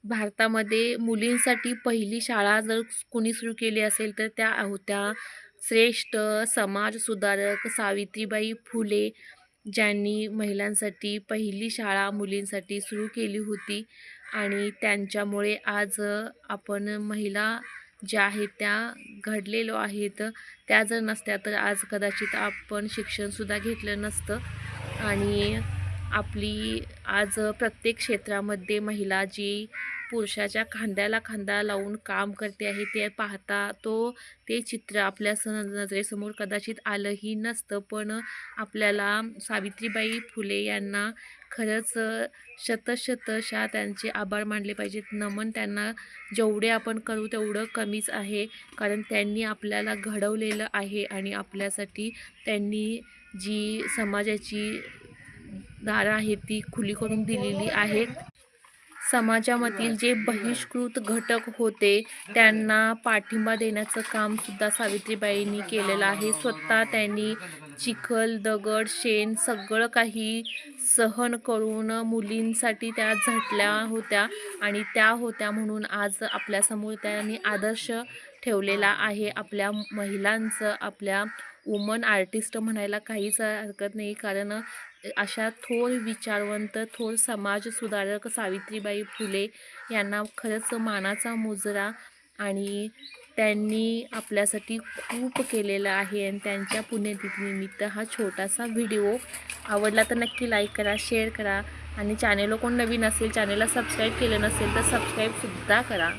भारतामध्ये मुलींसाठी पहिली शाळा जर कोणी सुरू केली असेल तर त्या होत्या श्रेष्ठ समाजसुधारक सावित्रीबाई फुले, ज्यांनी महिलांसाठी पहिली शाळा मुलींसाठी सुरू केली होती आणि त्यांच्यामुळे आज आपण महिला ज्या आहेत त्या घडलेलो आहेत. त्या जर नसत्या तर आज कदाचित आपण शिक्षणसुद्धा घेतलं नसतं आणि आपली आज प्रत्येक क्षेत्रामध्ये महिला जी पुरुषाच्या खांद्याला खांदा लावून काम करते आहे ते पाहता ते चित्र आपल्या नजरेसमोर कदाचित आलंही नसतं. पण आपल्याला सावित्रीबाई फुले यांना खरंच शतशतशा त्यांचे आभार मानले पाहिजेत. नमन त्यांना. जेवढे आपण करू तेवढं कमीच आहे, कारण त्यांनी आपल्याला घडवलेलं आहे आणि आपल्यासाठी त्यांनी जी समाजाची दारं आहेत ती खुली करून दिलेली आहेत. समाजामधील जे बहिष्कृत घटक होते त्यांना पाठिंबा देण्याचं कामसुद्धा सावित्रीबाईंनी केलेलं आहे. स्वतः त्यांनी चिखल, दगड, शेण सगळं काही सहन करून मुलींसाठी त्या झटल्या होत्या आणि त्या होत्या म्हणून आज आपल्यासमोर त्यांनी आदर्श ठेवलेला आहे. आपल्या महिलांचं, आपल्या वुमन आर्टिस्ट म्हणायला काहीच हरकत नाही, कारण अशा थोर विचारवंत, थोर समाजसुधारक सावित्रीबाई फुले यांना खरंच मानाचा मुजरा. आणि त्यांनी आपल्यासाठी खूप केलेलं आहे आणि त्यांच्या पुण्यतिथीनिमित्त हा छोटासा व्हिडिओ. आवडला तर नक्की लाईक करा, शेअर करा आणि चॅनेलला कोण नवीन असेल, चॅनेलला सबस्क्राईब केलं नसेल तर सबस्क्राईबसुद्धा करा.